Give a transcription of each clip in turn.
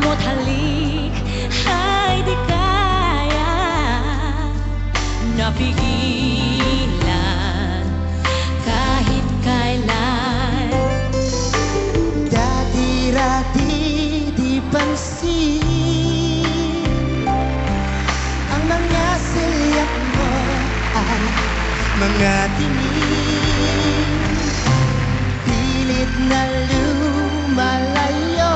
mo't halik ay di kaya napigilan kahit kailan. Dati-rati di pansin ang mga silyak mo ay mga tingin pilit na lumalayo.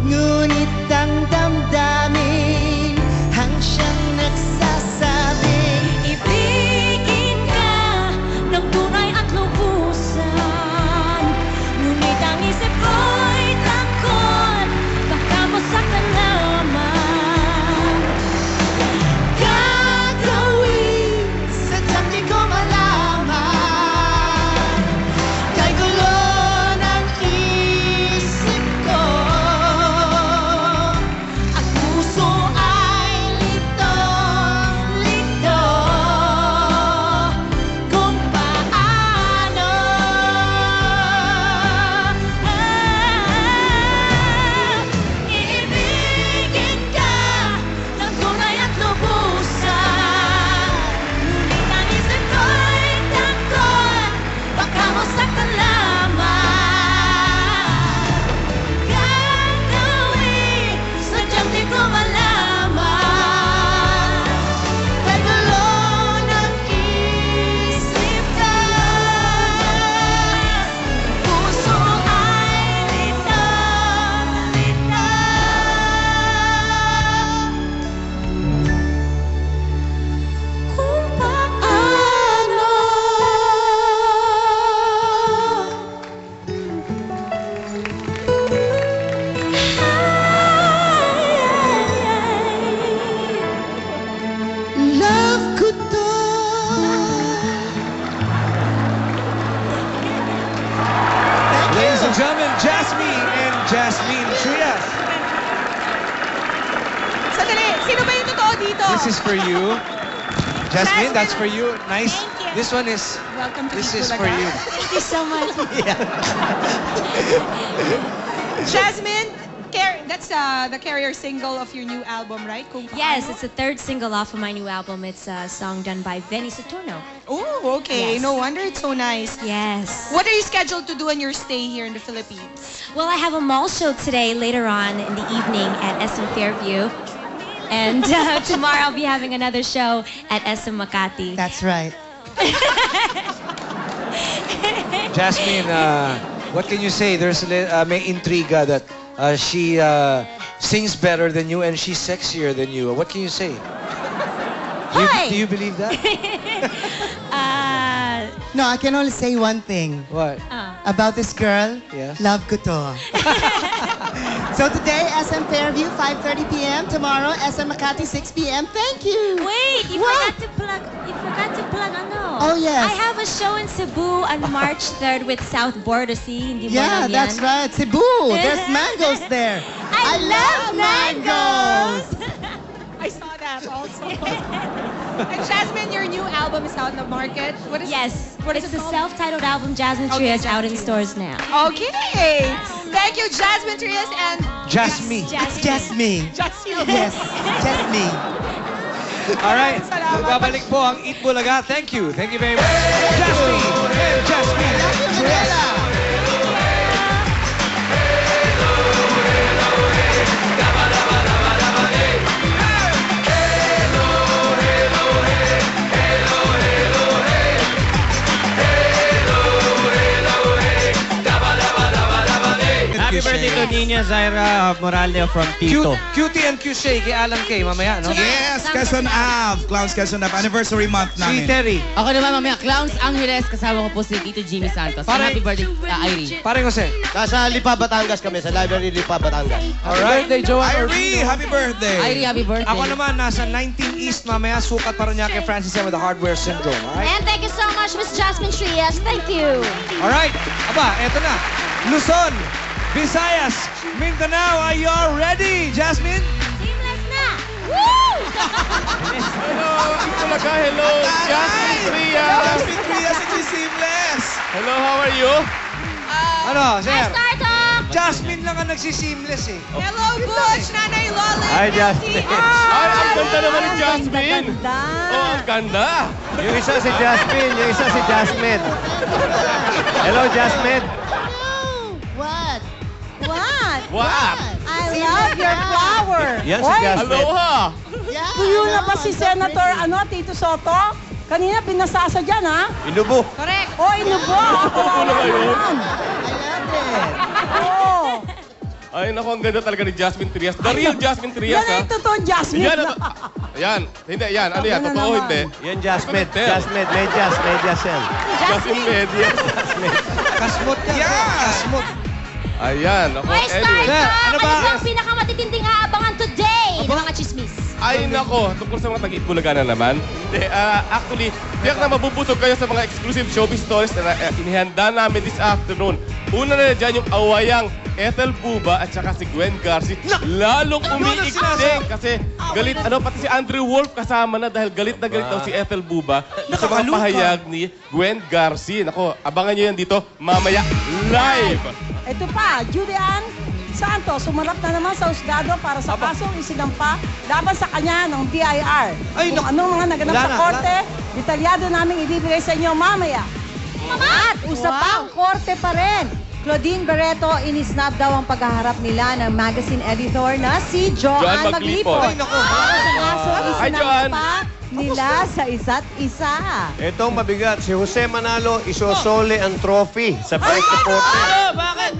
Ngunit ang damdamin ang siyang nagsasabing Ibigin ka ng tunay at lubusan, ngunit ang isip ko'y takot, baka masaktan naman. gagawin sadyang di ko malaman. Kay gulo ng isip ko, ang puso ay litong-lito kung paano Iibigin ka ng tunay at lubusan, ngunit ang isip ko'y takot, baka masaktan lamang. Gagawin sadyang di ko malaman. kay gulo ng isip ko, Puso ay litong-lito kung paano. love ko to. Ladies and gentlemen, Jasmine and Jasmine Trias. Sandali, sino ba yung totoo dito? This is for you. Jasmine, that's for you. Nice. Thank you. This one is, Welcome to this Eat is for Bulaga. you. Thank you so much. Jasmine, that's the carrier single of your new album, right? Kung Yes, Paano? it's the third single off of my new album. It's a song done by Benny Saturno. Oh, okay. Yes. No wonder it's so nice. Yes. What are you scheduled to do on your stay here in the Philippines? Well, I have a mall show today later on in the evening at SM Fairview. And tomorrow I'll be having another show at SM Makati. That's right. Jasmine, what can you say? There's may intriga that she sings better than you and she's sexier than you. What can you say? Hi! Do you believe that? No, I can only say one thing What? about this girl. Yes. Love ko to. So today, SM Fairview, 5:30 p.m. Tomorrow, SM Makati, 6 p.m. Thank you. Wait, you What? forgot to plug ano. Oh, yes. I have a show in Cebu on March 3rd with South Bordersea. Hindi mo Yeah, alam that's yan? right. Cebu. There's mangoes there. I love mangoes! I saw that also. And Jasmine, your new album is out in the market. What is Yes, What is it's it the called? self-titled album Jasmine Okay, Trias out in Jasmine stores now. Okay. Thank you, Jasmine Trias and Jasmine. It's just me. Jasmine. Yes, just me. All right. Salamat. Magbabalik po ang Eat Bulaga. Thank you. Thank you very much. Jasmine and Jasmine Trias. Happy birthday to Nina Zaira Morale from Tito. Cutie and Cushay kay Alan Kay mamaya, no? Yes, Quezon Ave. Clowns Quezon Ave. Anniversary month Si namin. Terry. Ako naman mamaya, Clowns Angeles, kasama ko po si Tito Jimmy Santos. Parang- Happy birthday, Irene. Pare Jose. Nasa Lipa, Batangas kami, sa library Lipa, Batangas. Alright. Irene, happy birthday. Irene, happy birthday. Ako naman, nasa 19 East mamaya, Sukat Paranaque, Francis M. with the Hardware Syndrome. Alright? And thank you so much, Miss Jasmine Trias. Thank you. Alright. Aba, eto na. Luzon, Visayas, Mindanao, are you all ready, Jasmine? Seamless na. Woo! Hello, Jasmine Trias. Jasmine Trias, it's Seamless. Hello, how are you? Ano, sir? I start Jasmine lang ang nagsiseamless eh. Hello, Butch, Nanay Lola. Hi, Jasmine. Ay, ang ganda naman ni Jasmine. Ganda. Oh, ang ganda. Yung isa si Jasmine, yung isa si Jasmine. Hello, Jasmine. What? What? What? I love your flower. Yan si Jasmine. Aloha. Yeah. Tuyo na ba si Senator Tito Soto? Kanina pinasasa dyan, ha? Inubo. Correct. Oh, inubo. Inubo na kayo? I love it. Oh. Ay, naku, ang ganda talaga ni Jasmine Trias. The real Jasmine Trias, Yan ay ha? totoo, Jasmine. Yan, yan. Hindi, yan. Ano yan? Ano Totoo, naman? hindi. Yan Jasmine. Tell. Jasmine, medyas yan. Jasmine Media. Kasmot yan. Kasmot. Ayan. Ako, Hoy, anyway. Star! Ano ba? Ano ang pinakamatitinding aabangan today ng mga chismis? Ay, nako. Tungkol sa mga tag-Itbulaga na naman. Hindi, actually, tiyak na mabubusog kayo sa mga exclusive showbiz stories na inihanda namin this afternoon. Una na dyan yung awayang Ethel Buba at saka si Gwen Garcia. Lalong umiiksing kasi galit, pati si Andrew Wolf kasama na dahil galit na galit daw si Ethel Buba sa mga pahayag ni Gwen Garcia. Nako, abangan nyo yan dito mamaya live. Ito pa, Julian Santos, sumarap na naman sa husgado para sa kasong isinampa laban sa kanya ng BIR. Kung anong mga naganap sa korte, detalyado namin ibibigay sa inyo mamaya. At usapang korte pa rin. Claudine Barreto, inisnab daw ang paghaharap nila ng magazine editor na si Joanne Maglipot. Ay, naku. Para sa kaso, Hi, Joanne. isinampa nila sa isa't isa. Itong mabigat, si Jose Manalo isosole ang trophy sa Press Reporter. Bakit?